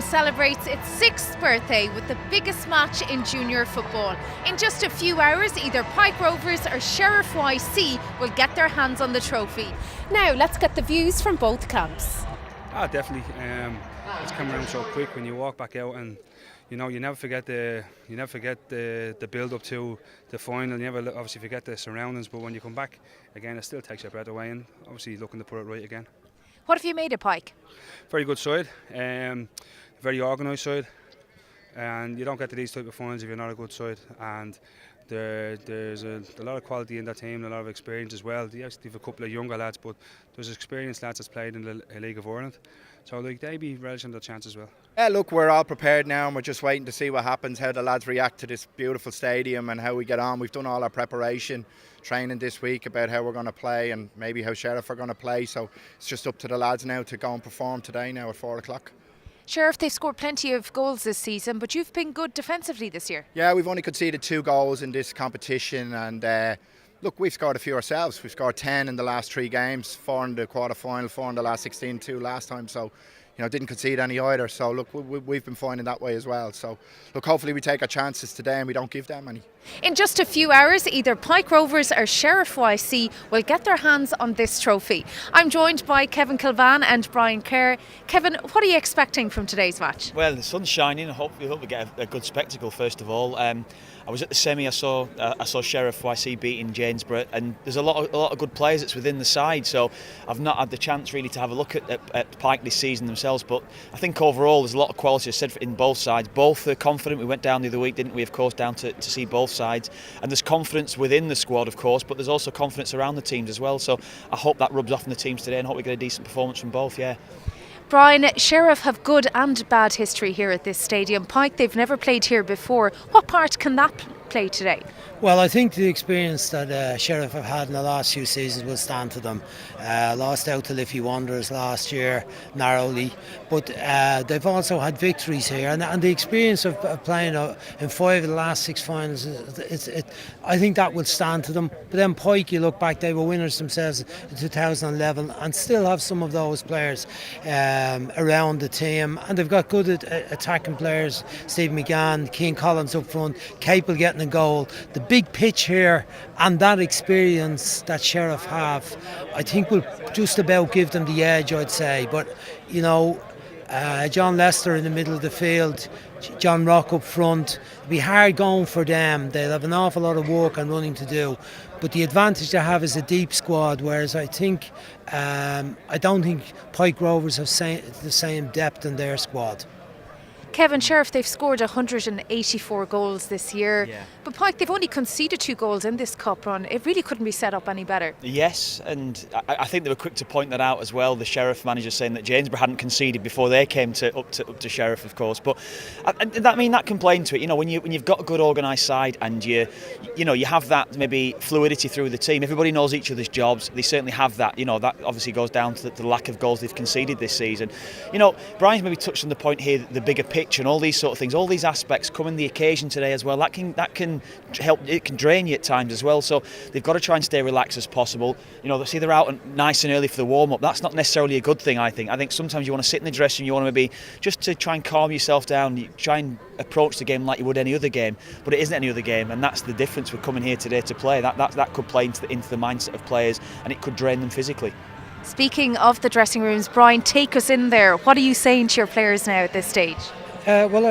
stadium celebrates its 6th birthday with the biggest match in junior football. In just a few hours, either Pike Rovers or Sheriff YC will get their hands on the trophy. Now, let's get the views from both camps. Definitely. It's come around so quick when you walk back out, and you never forget the build up to the final. You never obviously forget the surroundings, but when you come back again, it still takes your breath away, and obviously looking to put it right again. What have you made of Pike? Very good side, very organised side, and you don't get to these type of finals if you're not a good side. And there's a lot of quality in that team, a lot of experience as well. They have a couple of younger lads, but there's experienced lads that's played in the League of Ireland, so they be relishing their chance as well. Yeah, look, we're all prepared now, and we're just waiting to see what happens, how the lads react to this beautiful stadium and how we get on. We've done all our preparation training this week about how we're going to play and maybe how Sheriff are going to play, so it's just up to the lads now to go and perform today now at 4 o'clock. Sheriff, they've scored plenty of goals this season, but you've been good defensively this year. Yeah, we've only conceded 2 goals in this competition, and look, we've scored a few ourselves. We've scored 10 in the last 3 games, 4 in the quarter-final, 4 in the last 16, 2 last time, so didn't concede any either. So look, we've been finding that way as well. So look, hopefully we take our chances today and we don't give them any. In just a few hours, either Pike Rovers or Sheriff YC will get their hands on this trophy. I'm joined by Kevin Kilvan and Brian Kerr. Kevin, what are you expecting from today's match? Well, the sun's shining. I hope we get a good spectacle first of all. I was at the semi. I saw Sheriff YC beating Janesborough, and there's a lot of good players that's within the side. So I've not had the chance really to have a look at Pike this season themselves. But I think overall there's a lot of quality, as said, in both sides. Both are confident. We went down the other week, didn't we? Of course, down to see both sides, and there's confidence within the squad, of course, but there's also confidence around the teams as well. So I hope that rubs off on the teams today, and hope we get a decent performance from both. Yeah. Brian, Sheriff have good and bad history here at this stadium. Pike, they've never played here before. What part can that play today? Well, I think the experience that Sheriff have had in the last few seasons will stand to them. Lost out to Liffey Wanderers last year, narrowly, but they've also had victories here, and the experience of playing in 5 of the last 6 finals, I think that will stand to them. But then Pike, you look back, they were winners themselves in 2011 and still have some of those players around the team, and they've got good attacking players. Steve McGann, Keane Collins up front, capable getting a goal. The big pitch here and that experience that Sheriff have, I think will just about give them the edge, I'd say. But John Lester in the middle of the field, John Rock up front, it'll be hard going for them. They'll have an awful lot of work and running to do, but the advantage they have is a deep squad, whereas I don't think Pike Rovers have the same depth in their squad. Kevin, Sheriff, they've scored 184 goals this year, but Pike, they've only conceded 2 goals in this cup run. It really couldn't be set up any better. Yes, and I think they were quick to point that out as well. The Sheriff manager saying that Janesborough hadn't conceded before they came up to Sheriff, of course. But that can play into it. When you've got a good organised side and you have that maybe fluidity through the team. Everybody knows each other's jobs. They certainly have that. That obviously goes down to the lack of goals they've conceded this season. Brian's maybe touched on the point here, the bigger pitch and all these sort of things, all these aspects come in the occasion today as well. That can help. It can drain you at times as well. So they've got to try and stay relaxed as possible. They see they're out nice and early for the warm up. That's not necessarily a good thing. I think sometimes you want to sit in the dressing room. You want to maybe just to try and calm yourself down. You try and approach the game like you would any other game, but it isn't any other game, and that's the difference with coming here today to play. That could play into the mindset of players, and it could drain them physically. Speaking of the dressing rooms, Brian, take us in there. What are you saying to your players now at this stage? Well,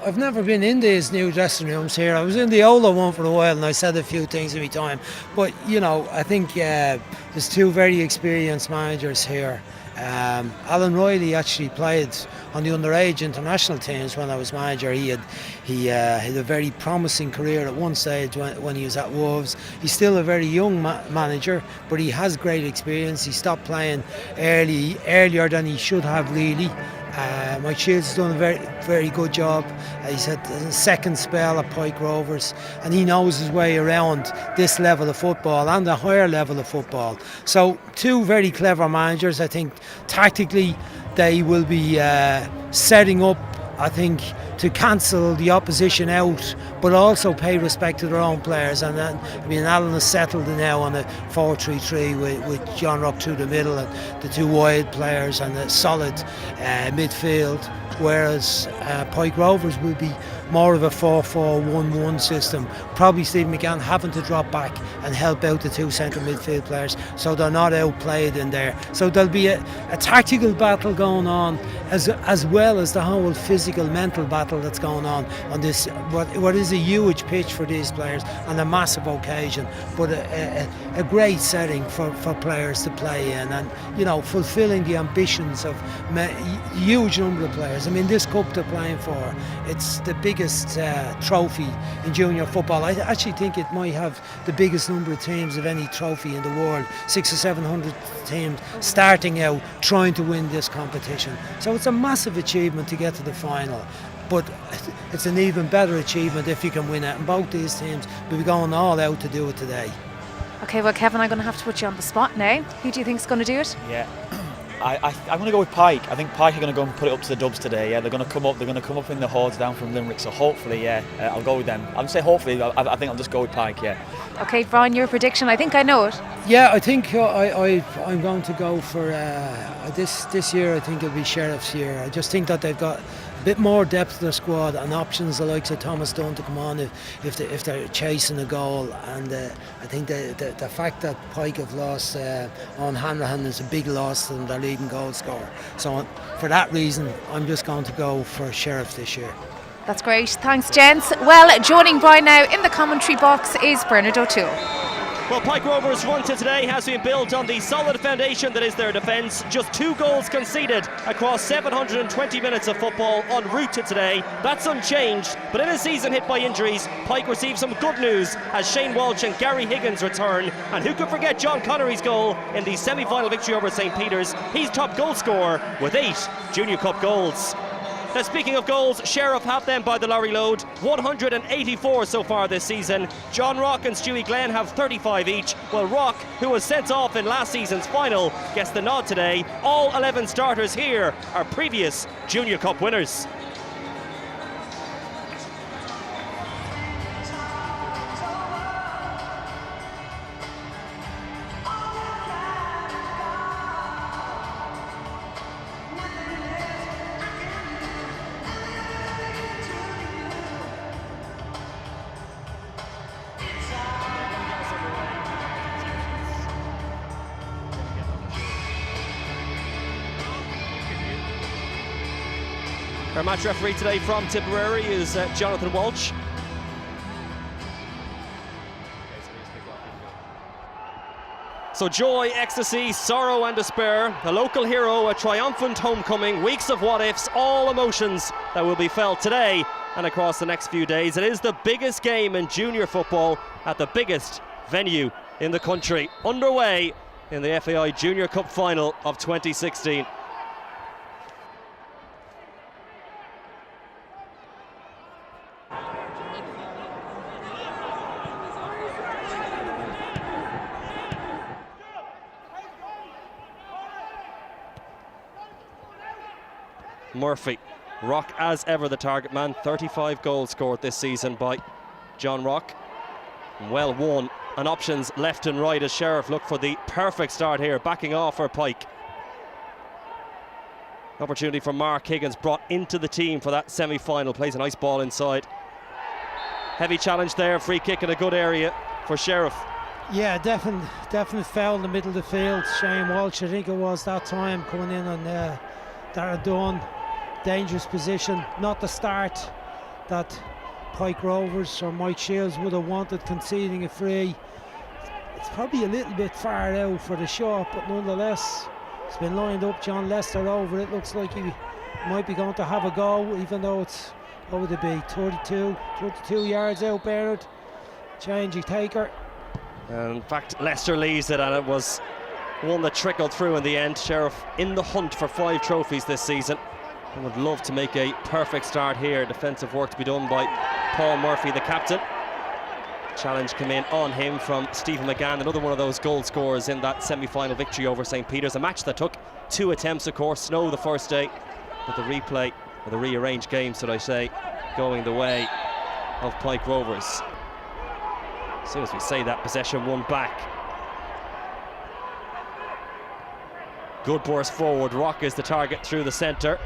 I've never been in these new dressing rooms here. I was in the Ola one for a while, and I said a few things every time. But I think there's 2 very experienced managers here. Alan Riley actually played on the underage international teams when I was manager. He had a very promising career at one stage when he was at Wolves. He's still a very young manager, but he has great experience. He stopped playing earlier than he should have, really. Mike Shields has done a very, very good job. He's had a second spell at Pike Rovers, and he knows his way around this level of football and a higher level of football. So 2 very clever managers. I think tactically they will be setting up, I think, to cancel the opposition out, but also pay respect to their own players. And then, I mean, Alan has settled now on a 4-3-3 with John Rock through the middle and the two wide players and a solid midfield. Whereas Pike Rovers will be more of a 4-4-1-1 system. Probably Stephen McGann having to drop back and help out the two central midfield players, so they're not outplayed in there. So there'll be a tactical battle going on, as well as the whole physical, mental battle that's going on this what is a huge pitch for these players and a massive occasion, but a great setting for players to play in, and you know, fulfilling the ambitions of a huge number of players. I mean, this cup they're playing for, it's the biggest trophy in junior football. I actually think it might have the biggest number of teams of any trophy in the world, 600 or 700 teams starting out trying to win this competition. So it's a massive achievement to get to the final, but it's an even better achievement if you can win it, and both these teams will be going all out to do it today. Okay, well, Kevin, I'm going to have to put you on the spot now. Who do you think is going to do it? Yeah, I'm going to go with Pike. I think Pike are going to go and put it up to the Dubs today. Yeah, they're going to come up. They're going to come up in the hordes down from Limerick. So hopefully, yeah, I'll go with them. I'm say hopefully. I think I'll just go with Pike. Yeah. Okay, Brian, your prediction. I think I know it. Yeah, I think I'm going to go for this year. I think it'll be Sheriff's year. I just think that they've got a bit more depth to their squad and options, the likes of Thomas Dunn to come on if they're chasing a goal. And I think the fact that Pike have lost on Hanrahan is a big loss to them, their leading goal scorer. So for that reason, I'm just going to go for Sheriff this year. That's great. Thanks, gents. Well, joining Brian now in the commentary box is Bernard O'Toole. Well, Pike Rovers' run to today has been built on the solid foundation that is their defence. Just 2 goals conceded across 720 minutes of football en route to today. That's unchanged, but in a season hit by injuries, Pike received some good news as Shane Walsh and Gary Higgins return. And who could forget John Connery's goal in the semi-final victory over St. Peter's? He's top goal scorer with 8 Junior Cup goals. Now, speaking of goals, Sheriff have them by the lorry load, 184 so far this season. John Rock and Stewie Glenn have 35 each, while Rock, who was sent off in last season's final, gets the nod today. All 11 starters here are previous Junior Cup winners. Our match referee today from Tipperary is Jonathan Walsh. So joy, ecstasy, sorrow and despair, a local hero, a triumphant homecoming, weeks of what-ifs, all emotions that will be felt today and across the next few days. It is the biggest game in junior football at the biggest venue in the country, underway in the FAI Junior Cup final of 2016. Murphy, Rock as ever the target man, 35 goals scored this season by John Rock. Well won, and options left and right as Sheriff look for the perfect start here, backing off for Pike. Opportunity for Mark Higgins, brought into the team for that semi-final, plays a nice ball inside. Heavy challenge there, free kick in a good area for Sheriff. Yeah, definite foul in the middle of the field. Shane Walsh, I think it was that time, coming in on Darragh Dunn. Dangerous position, not the start that Pike Rovers or Mike Shields would have wanted, conceding a free. It's probably a little bit far out for the shot, but nonetheless, it's been lined up. John Lester over it. Looks like he might be going to have a go, even though it's, what would it be, 32 yards out, Bernard. Changing taker. And in fact, Leicester leaves it, and it was one that trickled through in the end. Sheriff in the hunt for 5 trophies this season. I would love to make a perfect start here. Defensive work to be done by Paul Murphy, the captain. Challenge came in on him from Stephen McGann, another one of those goal scorers in that semi-final victory over St. Peter's. A match that took 2 attempts, of course. Snow the first day, but the replay or the rearranged game, should I say, going the way of Pike Rovers. As soon as we say that, possession won back. Good burst forward. Rock is the target through the centre.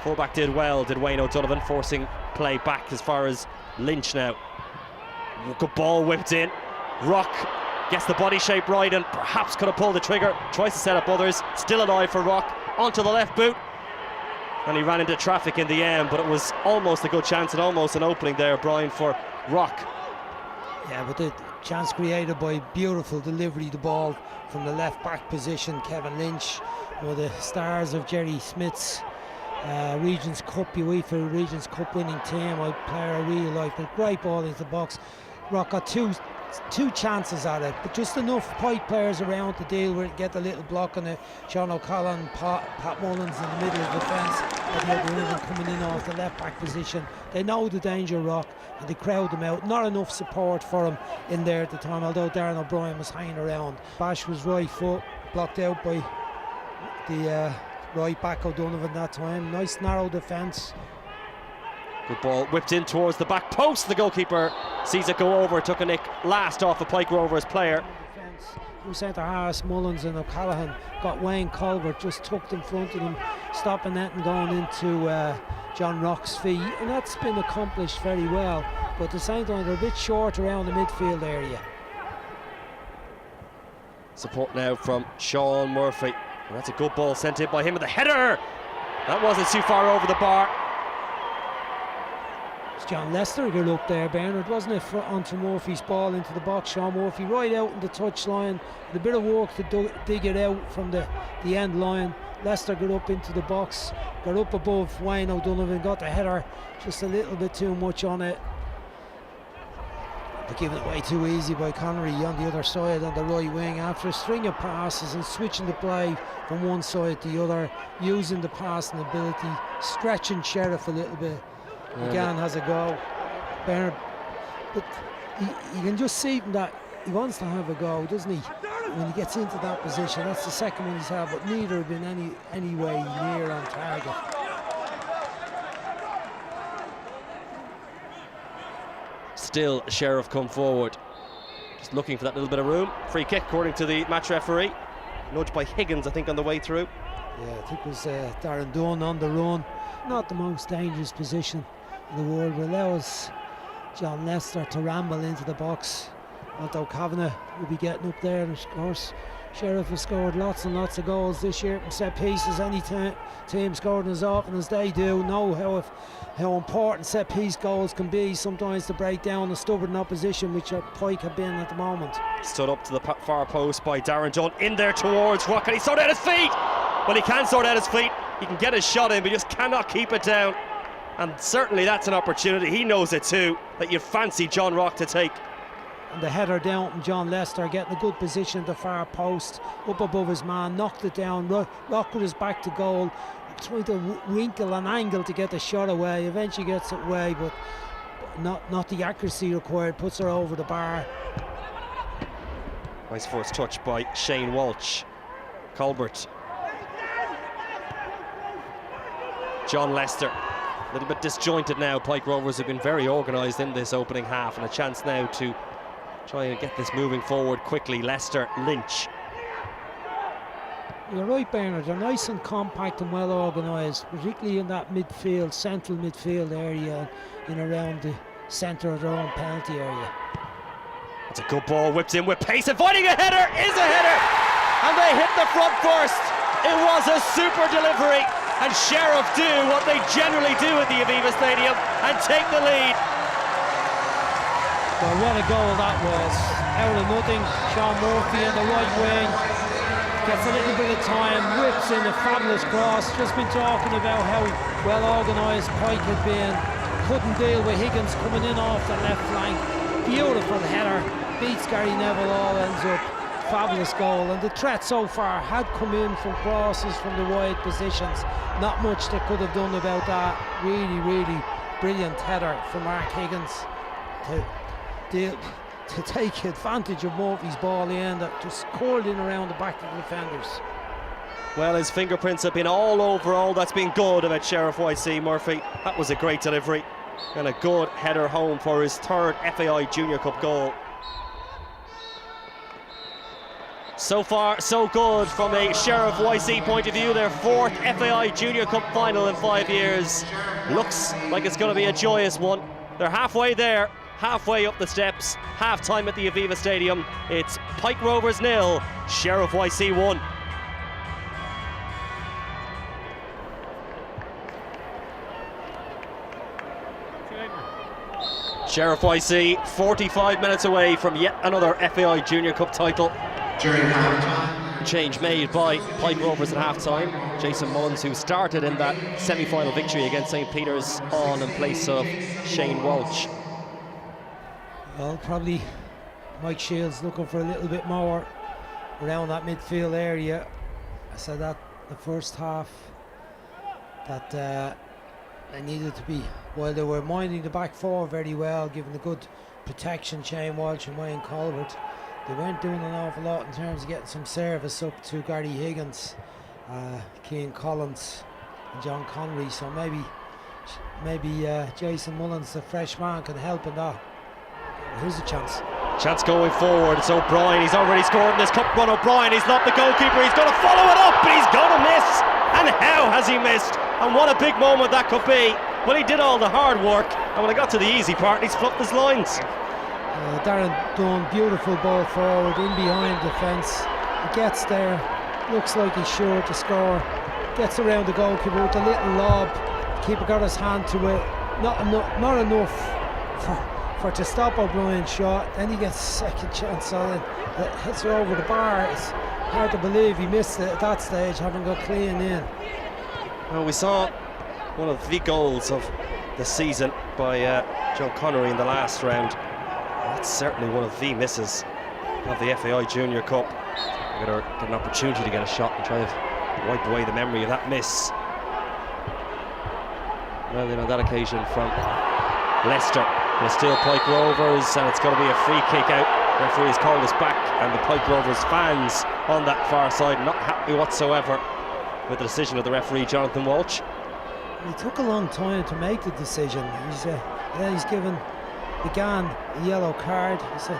Fullback did well, did Wayne O'Donovan, forcing play back as far as Lynch now. Good ball whipped in. Rock gets the body shape right and perhaps could have pulled the trigger. Tries to set up others. Still an eye for Rock. Onto the left boot. And he ran into traffic in the end, but it was almost a good chance and almost an opening there, Brian, for Rock. Yeah, but the chance created by beautiful delivery, the ball from the left back position. Kevin Lynch, one of the stars of Jerry Smith's Regents Cup, UEFA Regents Cup winning team. A player I really like, but great ball into the box. Rock got two chances at it, but just enough Pike players around to deal with it, get a little block on it. Sean O'Connell, Pat Mullins in the middle of the defence, and the other one coming in off the left back position. They know the danger of Rock and they crowd them out. Not enough support for him in there at the time, although Darren O'Brien was hanging around. Bash was right foot, blocked out by the right back O'Donovan that time. Nice narrow defence. Good ball whipped in towards the back post. The goalkeeper sees it go over, took a nick last off a Pike Rovers player. From centre halves, Mullins and O'Callaghan got Wayne Colbert just tucked in front of them, stopping that and going into John Rock's feet, and that's been accomplished very well. But at the same time, they're a bit short around the midfield area. Support now from Sean Murphy. And that's a good ball sent in by him with the header. That wasn't too far over the bar. John Lester got up there, Bernard, wasn't it, onto Murphy's ball into the box. Sean Murphy right out in the touchline, a bit of work to dig it out from the end line. Lester got up into the box, got up above Wayne O'Donovan, got the header just a little bit too much on it. They're giving it away too easy by Connery on the other side on the right wing after a string of passes and switching the play from one side to the other, using the passing ability, stretching Sheriff a little bit. Again has a go, Bernard, but you can just see that he wants to have a go, doesn't he? When he gets into that position, that's the second one he's had, but neither have been any way near on target. Still Sheriff come forward, just looking for that little bit of room. Free kick according to the match referee, nudged by Higgins I think on the way through. Yeah, I think it was Darren Dunn on the run. Not the most dangerous position in the world, but allows John Lester to ramble into the box. Although Kavanagh will be getting up there, and of course Sheriff has scored lots and lots of goals this year from set pieces. Any team scoring as often as they do know how important set piece goals can be sometimes to break down a stubborn opposition, which Pike have been at the moment. Stood up to the far post by Darren Dunn, in there towards Rock, and he sort out his feet. Well, he can sort out his feet, he can get his shot in, but he just cannot keep it down. And certainly that's an opportunity, he knows it too, that you'd fancy John Rock to take. And the header down from John Lester, getting a good position at the far post, up above his man, knocked it down. Rock with his back to goal, trying to wrinkle an angle to get the shot away. Eventually gets it away, but not the accuracy required, puts her over the bar. Nice first touch by Shane Walsh. Colbert. John Lester, a little bit disjointed now. Pike Rovers have been very organised in this opening half, and a chance now to try and get this moving forward quickly. Lester, Lynch. You're right, Bernard, they're nice and compact and well organised, particularly in that midfield, central midfield area, in around the centre of their own penalty area. It's a good ball, whipped in with pace, avoiding a header, is a header, and they hit the front first. It was a super delivery, and Sheriff do what they generally do at the Aviva Stadium and take the lead. Well, what a goal that was. Out of nothing, Sean Murphy in the right wing gets a little bit of time, whips in a fabulous cross. Just been talking about how well organised Pike had been. Couldn't deal with Higgins coming in off the left flank. Beautiful header, beats Gary Neville, all ends up. Fabulous goal, and the threat so far had come in from crosses from the wide positions. Not much they could have done about that. Really, really brilliant header from Mark Higgins to take advantage of Murphy's ball in that just curled in around the back of the defenders. Well, his fingerprints have been all over all that's been good about Sheriff YC. Murphy, that was a great delivery and a good header home for his third FAI Junior Cup goal. So far, so good from a Sheriff YC point of view. Their fourth FAI Junior Cup final in 5 years. Looks like it's going to be a joyous one. They're halfway there, halfway up the steps. Half time at the Aviva Stadium. It's Pike Rovers 0, Sheriff YC 1. Sheriff YC 45 minutes away from yet another FAI Junior Cup title. During half-time. Change made by Pike Rovers at half-time. Jason Mullins, who started in that semi-final victory against St. Peter's, on in place of Shane Walsh. Well, probably Mike Shields looking for a little bit more around that midfield area. I said that the first half, that they needed to be, while they were minding the back four very well, giving the good protection, Shane Walsh and Wayne Colbert, they weren't doing an awful lot in terms of getting some service up to Gary Higgins, Cian Collins and John Connery. So maybe Jason Mullins, the fresh man, can help in that. Here's a chance. Chance going forward. It's O'Brien. He's already scored in this cup run. O'Brien, he's not the goalkeeper. He's going to follow it up, but he's going to miss. And how has he missed? And what a big moment that could be. Well, he did all the hard work, and when I got to the easy part, he's fluffed his lines. Darren Dunn, beautiful ball forward, in behind the fence. He gets there, looks like he's sure to score. Gets around the goalkeeper with a little lob. The keeper got his hand to it. Not enough for to stop O'Brien's shot. Then he gets a second chance on it. It hits her over the bar. It's hard to believe he missed it at that stage, having got clean in. Well, we saw one of the goals of the season by Joe Connery in the last round. That's certainly one of the misses of the FAI Junior Cup. We're going to get an opportunity to get a shot and try to wipe away the memory of that miss. Well, then on that occasion from Leicester, it's still Pike Rovers, and it's going to be a free kick out. Referee has called us back, and the Pike Rovers fans on that far side not happy whatsoever with the decision of the referee, Jonathan Walsh. It took a long time to make the decision. He's given Began a yellow card. It's a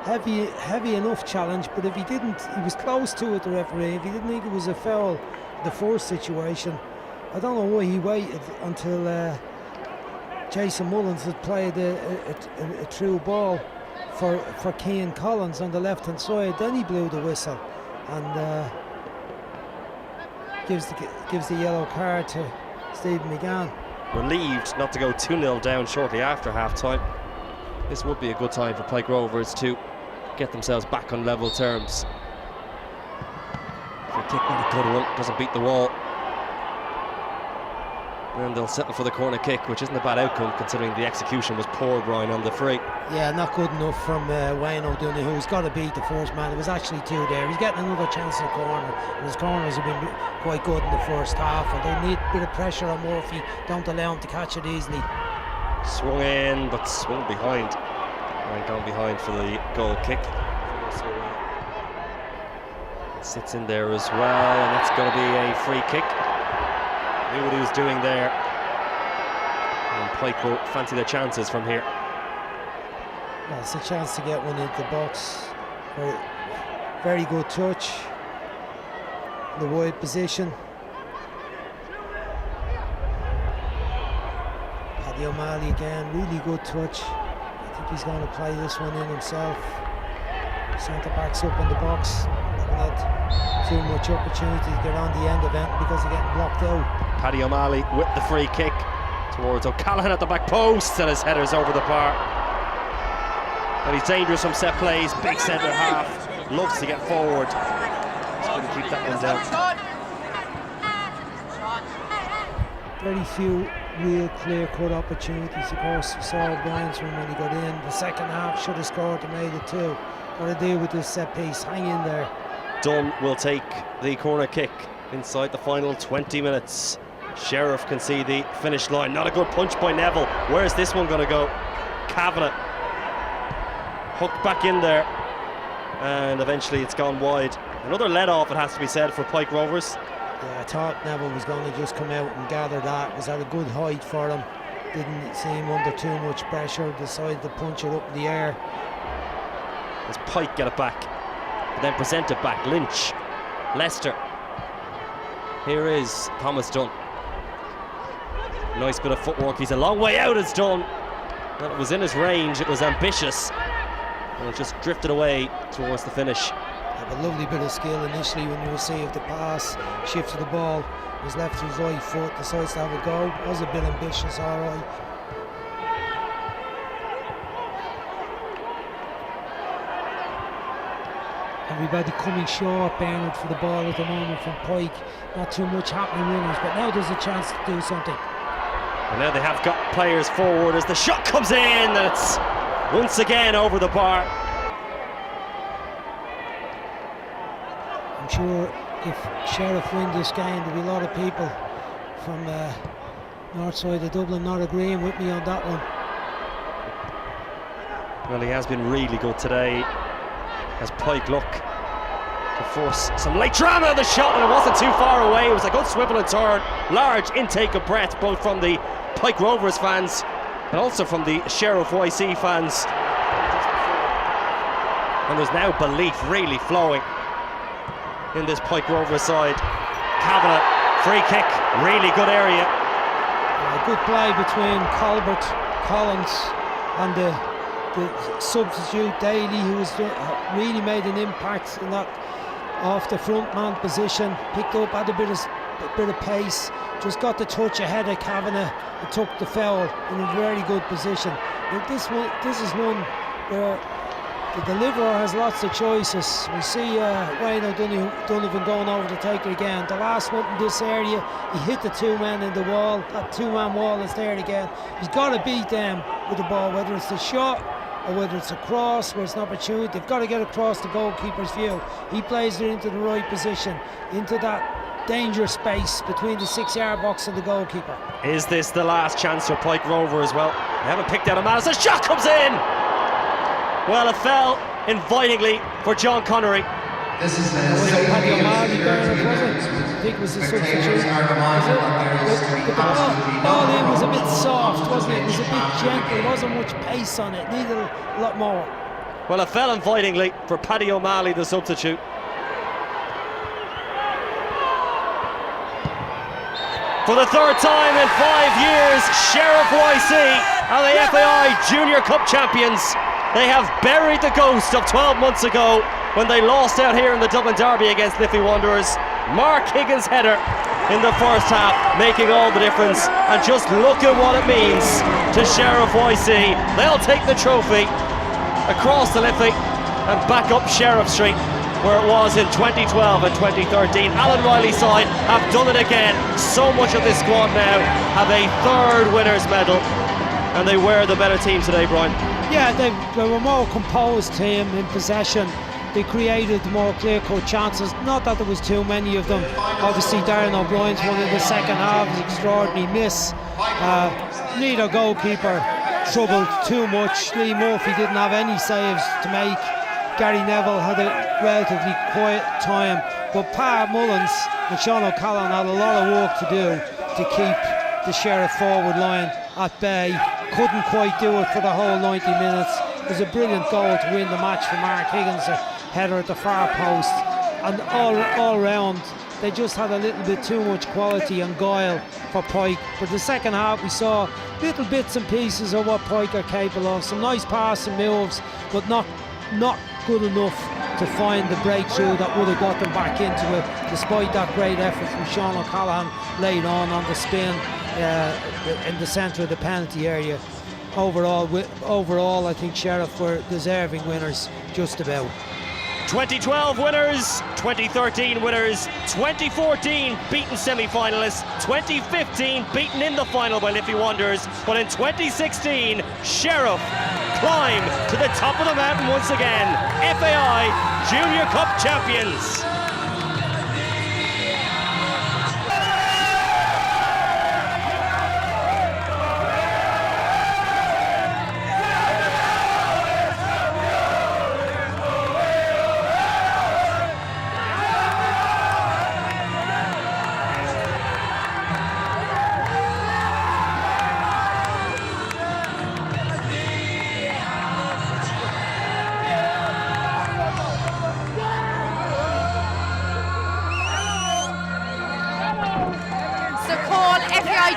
heavy enough challenge, but if he didn't, he was close to it, the referee. If he didn't think it was a foul, the first situation, I don't know why he waited until Jason Mullins had played a true ball for Cian Collins on the left hand side. Then he blew the whistle and gives the yellow card to Stephen McGann. Relieved not to go 2-0 down shortly after half time. This would be a good time for Pike Rovers to get themselves back on level terms. Free kick, not a good one, doesn't beat the wall. And they'll settle for the corner kick, which isn't a bad outcome considering the execution was poor, Brian, on the free. Yeah, not good enough from Wayne O'Donoghue, who's got to beat the first man. It was actually two there. He's getting another chance in the corner, and his corners have been quite good in the first half, and they need a bit of pressure on Murphy. Don't allow him to catch it easily. Swung in, but swung behind. And gone behind for the goal kick. It sits in there as well, and it's going to be a free kick. Knew what he was doing there. And Pike will fancy their chances from here. Well, it's a chance to get one into the box. Very good touch. The wide position. Paddy O'Malley again, really good touch. I think he's going to play this one in himself. Centre backs up in the box. Haven't had too much opportunity to get on the end of it because they're getting blocked out. Paddy O'Malley with the free kick towards O'Callaghan at the back post, and his header's over the bar. And he's dangerous from set plays, big centre half, loves to get forward. He's going to keep that one down. Very few real clear-cut opportunities. Of course, we saw O'Brien's one when he got in. The second half should have scored and made it too. Got to deal with this set piece. Hang in there. Dunn will take the corner kick inside the final 20 minutes. Sheriff can see the finish line. Not a good punch by Neville. Where's this one going to go? Kavanagh hooked back in there, and eventually it's gone wide. Another let-off, it has to be said, for Pike Rovers. Yeah, I thought Neville was going to just come out and gather that. Was at a good height for him. Didn't seem under too much pressure. Decided to punch it up in the air. As Pike get it back, but then present it back. Lynch, Leicester. Here is Thomas Dunn. Nice bit of footwork. He's a long way out, as Dunn. Well, it was in his range. It was ambitious, and it just drifted away towards the finish. Yeah, a lovely bit of skill initially when you received the pass, shifted the ball, was left to his right foot, decides to have a go. Was a bit ambitious, all right. Everybody coming short, Bernard, for the ball at the moment from Pike. Not too much happening winners, but now there's a chance to do something. And now they have got players forward as the shot comes in, and it's once again over the bar. I'm sure if Sheriff win this game, there'll be a lot of people from north side of Dublin not agreeing with me on that one. Well, he has been really good today, as Pike look to force some late drama of the shot, and it wasn't too far away. It was a good swivel and turn, large intake of breath, both from the Pike Rovers fans and also from the Sheriff YC fans. And there's now belief really flowing in this Pike Rovers side. Kavanagh, free kick, really good area. Good play between Colbert, Collins and the substitute Daly, who has really made an impact in that off the front man position. Picked up, had a bit of pace, just got the touch ahead of Kavanagh and took the foul in a very good position. This is one where the deliverer has lots of choices. We see Wayne O'Donovan going over to take it again. The last one in this area, he hit the two men in the wall. That two-man wall is there again. He's got to beat them with the ball, whether it's the shot or whether it's a cross where it's an opportunity. They've got to get across the goalkeeper's view. He plays it into the right position, into that danger space between the 6-yard box and the goalkeeper. Is this the last chance for Pike Rovers? Well, they haven't picked out a man as the shot comes in. Well, it fell invitingly for John Connery. This is the Paddy O'Malley, Bernard, was it? I think it was the substitute. The ball in was a bit soft, wasn't it? It was a bit gentle, there wasn't much pace on it, needed a lot more. Well, it fell invitingly for Paddy O'Malley, the substitute. For the third time in 5 years, Sheriff YC are the FAI Junior Cup champions. They have buried the ghost of 12 months ago when they lost out here in the Dublin Derby against Liffey Wanderers. Mark Higgins' header in the first half making all the difference, and just look at what it means to Sheriff YC. They'll take the trophy across the Liffey and back up Sheriff Street where it was in 2012 and 2013. Alan Riley's side have done it again. So much of this squad now have a third winners medal, and they were the better team today, Brian. Yeah, they were a more composed team in possession. They created more clear-cut chances. Not that there was too many of them. Obviously, Darren O'Brien's one in the second half was an extraordinary miss. Neither goalkeeper troubled too much. Lee Murphy didn't have any saves to make. Gary Neville had a relatively quiet time. But Pat Mullins and Sean O'Callaghan had a lot of work to do to keep the Sheriff forward line at bay. Couldn't quite do it for the whole 90 minutes. It was a brilliant goal to win the match for Mark Higgins, a header at the far post. And all round, they just had a little bit too much quality and guile for Pike. But the second half, we saw little bits and pieces of what Pike are capable of. Some nice passing moves, but not good enough to find the breakthrough that would have got them back into it, despite that great effort from Sean O'Callaghan late on the spin in the centre of the penalty area. Overall, I think Sheriff were deserving winners, just about. 2012 winners, 2013 winners, 2014 beaten semi-finalists, 2015 beaten in the final by Liffey Wanderers, but in 2016, Sheriff climb to the top of the mountain once again. FAI Junior Cup champions.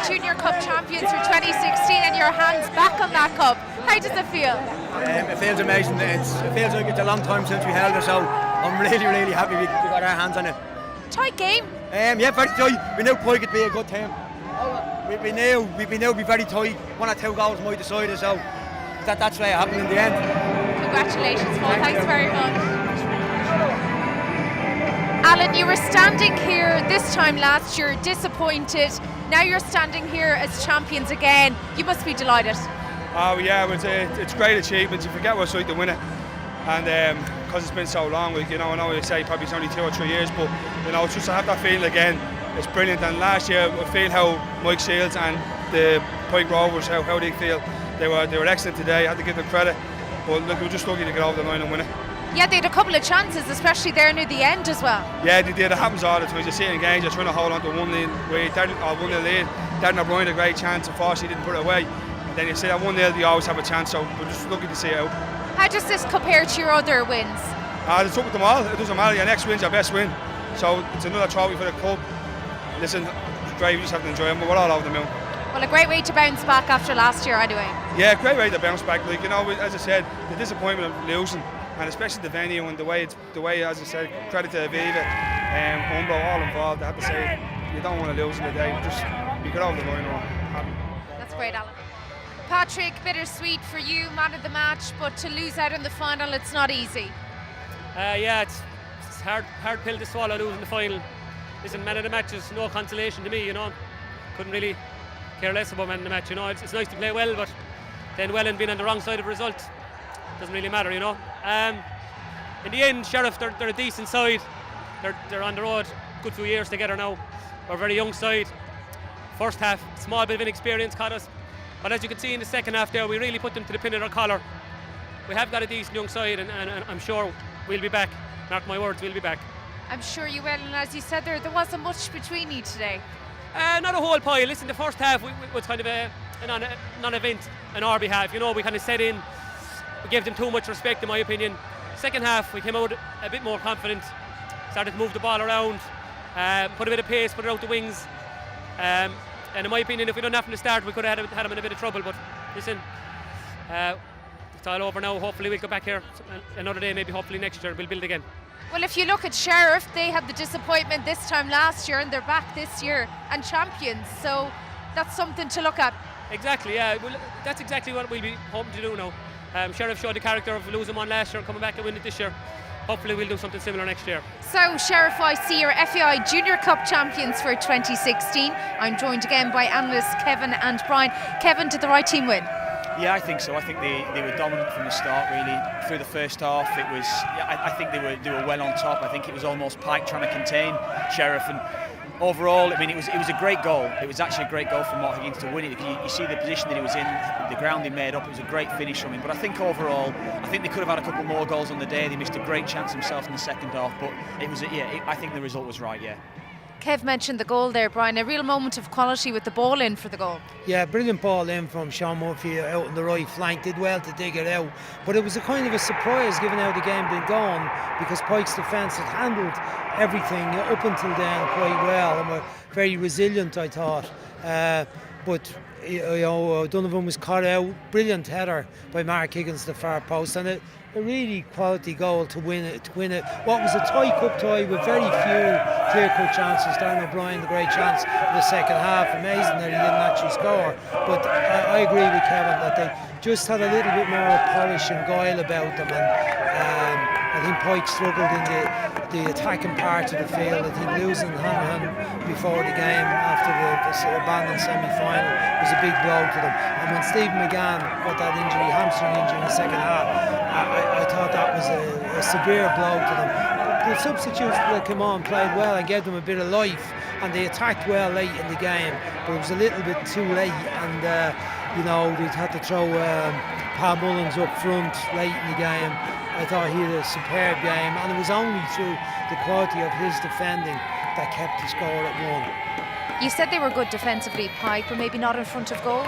Junior Cup champions for 2016 and your hands back on that cup. How does it feel? It feels amazing. It feels like it's a long time since we held it, so I'm really happy we got our hands on it. Tight game. Yeah, very tight. We knew Pike would be a good team. We knew it'd be very tight. 1 or 2 goals might decide it, so that's why it happened in the end. Congratulations, Paul. Thanks very much. Alan, you were standing here this time last year, disappointed. Now you're standing here as champions again. You must be delighted. Oh yeah, it's a great achievement. You forget what it's like to win it, and because it's been so long, I know they say probably it's only 2 or 3 years, but just to have that feeling again, it's brilliant. And last year, I feel how Mike Shields and the Pike Rovers, how they feel. They were excellent today. I had to give them credit, but look, we were just lucky to get over the line and win it. Yeah, they had a couple of chances, especially there near the end as well. Yeah, they did. It happens all the time. You see it in games, you're trying to hold on to 1-0 lead. Darren O'Brien had a great chance, unfortunately didn't put it away. And then you see that 1-0, you always have a chance, so we're just lucky to see it out. How does this compare to your other wins? It's up with them all. It doesn't matter. Your next win's your best win. So it's another trophy for the club. Listen, it's great. We just have to enjoy it. But we're all over the moon. Well, a great way to bounce back after last year, anyway. Yeah, great way to bounce back. As I said, the disappointment of losing, and especially the venue and the way, as I said, credit to Aviva, Umbro, all involved. I have to say, you don't want to lose in the day. We got over the line. Happy. That's great, Alan. Patrick, bittersweet for you, man of the match, but to lose out in the final, it's not easy. Yeah, it's hard pill to swallow, losing the final. Listen, man of the match is no consolation to me, Couldn't really care less about man of the match, It's nice to play well, but then well and being on the wrong side of a result doesn't really matter, In the end, Sheriff, they're a decent side. They're on the road, good few years together now. We're a very young side. First half, small bit of inexperience caught us. But as you can see in the second half there, we really put them to the pin of their collar. We have got a decent young side, and I'm sure we'll be back. Mark my words, we'll be back. I'm sure you will, and as you said there wasn't much between you today. Not a whole pile. Listen, the first half was kind of a non-event on our behalf. We kind of set in, we gave them too much respect in my opinion. Second half, we came out a bit more confident, started to move the ball around, put a bit of pace, put it out the wings. And in my opinion, if we done that from the start, we could have had them in a bit of trouble. But listen, it's all over now. Hopefully we'll go back here another day, maybe hopefully next year we'll build again. Well, if you look at Sheriff, they had the disappointment this time last year and they're back this year and champions, so that's something to look at. Exactly, yeah. Well, that's exactly what we'll be hoping to do now. Sheriff showed the character of losing one last year and coming back and winning it this year. Hopefully we'll do something similar next year. So Sheriff IC are FAI Junior Cup champions for 2016. I'm joined again by analysts Kevin and Brian. Kevin, did the right team win? Yeah, I think so. I think they were dominant from the start, really. Through the first half, it was. I think they were well on top. I think it was almost Pike trying to contain Sheriff, and overall, I mean, it was a great goal. It was actually a great goal from Mark Higgins to win it. You see the position that he was in, the ground he made up. It was a great finish from him. But I think overall, I think they could have had a couple more goals on the day. They missed a great chance themselves in the second half. But it was, I think the result was right. Yeah. Kev mentioned the goal there, Brian. A real moment of quality with the ball in for the goal. Yeah, brilliant ball in from Sean Murphy out on the right flank. Did well to dig it out. But it was a kind of a surprise given how the game had gone, because Pike's defence had handled everything up until then quite well and were very resilient, I thought. But Donovan was caught out. Brilliant header by Mark Higgins to the far post, and a really quality goal to win it. What was a tight cup tie with very few clear-cut chances. Darren O'Brien, the great chance in the second half. Amazing that he didn't actually score. But I agree with Kevin that they just had a little bit more polish and guile about them. And I think Pike struggled in the attacking part of the field. I think losing hand before the game after the abandoned semi-final was a big blow to them. And when Stephen McGann got that injury, hamstring injury in the second half, I thought that was a severe blow to them. The substitutes that came on played well and gave them a bit of life, and they attacked well late in the game, but it was a little bit too late, and they'd had to throw Pat Mullins up front late in the game. I thought he had a superb game, and it was only through the quality of his defending that kept the score at 1. You said they were good defensively, Pike, but maybe not in front of goal?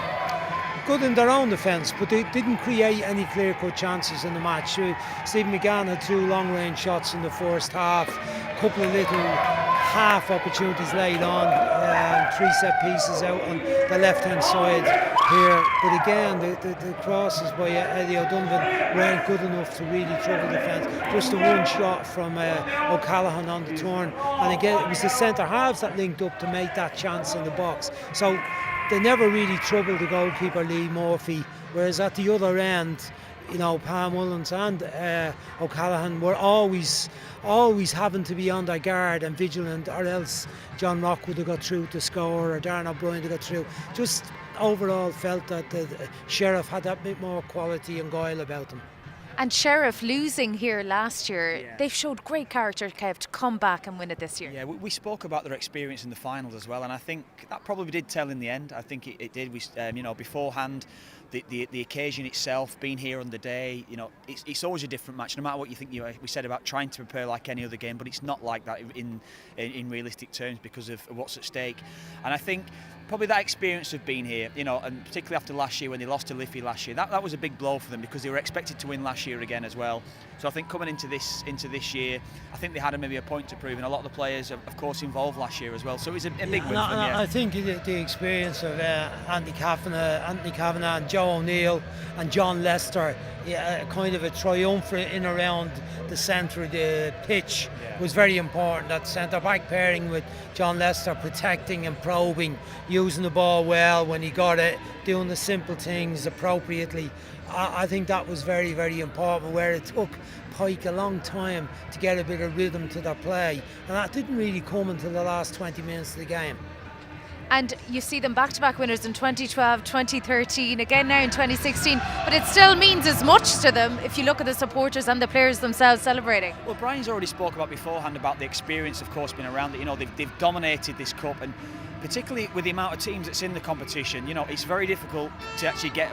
Good in their own defence, but they didn't create any clear-cut chances in the match. Stephen McGann had 2 long-range shots in the first half, a couple of little half opportunities laid on, 3 set pieces out on the left hand side here, but again the crosses by Eddie O'Donovan weren't good enough to really trouble defence. Just the one shot from O'Callaghan on the turn, and again it was the centre halves that linked up to make that chance in the box, so they never really troubled the goalkeeper Lee Murphy, whereas at the other end, you know, Pam Mullins and O'Callaghan were always having to be on their guard and vigilant, or else John Rock would have got through to score, or Darren O'Brien would have got through. Just overall felt that the Sheriff had that bit more quality and guile about them. And Sheriff losing here last year, they've showed great character, Kev, to come back and win it this year. Yeah, we spoke about their experience in the finals as well, and I think that probably did tell in the end. I think it did. We, you know, beforehand, the occasion itself, being here on the day, you know, it's always a different match. No matter what you think, we said about trying to prepare like any other game, but it's not like that in realistic terms because of what's at stake. And I think probably that experience of being here, you know, and particularly after last year when they lost to Liffey last year, that was a big blow for them because they were expected to win last year again as well. So I think coming into this year, I think they had maybe a point to prove, and a lot of the players, of course, involved last year as well. So it was a big win for them. Yeah. I think the experience of Anthony Kavanagh and Joe O'Neill and John Lester, kind of a triumvirate in around the centre of the pitch was very important. That centre back pairing with John Lester protecting and probing, using the ball well when he got it, doing the simple things appropriately. I think that was very, very important, where it took Pike a long time to get a bit of rhythm to their play, and that didn't really come until the last 20 minutes of the game. And you see them back-to-back winners in 2012, 2013, again now in 2016, but it still means as much to them if you look at the supporters and the players themselves celebrating. Well, Brian's already spoke about beforehand about the experience, of course, being around it. You know, they've dominated this cup, and particularly with the amount of teams that's in the competition, you know, it's very difficult to actually get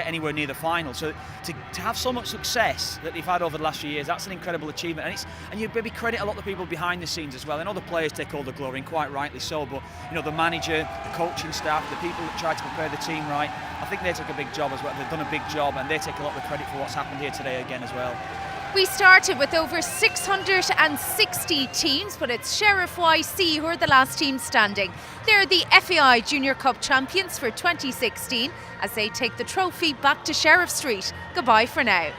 anywhere near the final. So to have so much success that they've had over the last few years, that's an incredible achievement. And you maybe credit a lot of the people behind the scenes as well. I know the players take all the glory, and quite rightly so, but you know, the manager, the coaching staff, the people that try to prepare the team right, I think they took a big job as well. They've done a big job, and they take a lot of the credit for what's happened here today again as well. We started with over 660 teams, but it's Sheriff YC who are the last team standing. They're the FAI Junior Cup champions for 2016 as they take the trophy back to Sheriff Street. Goodbye for now.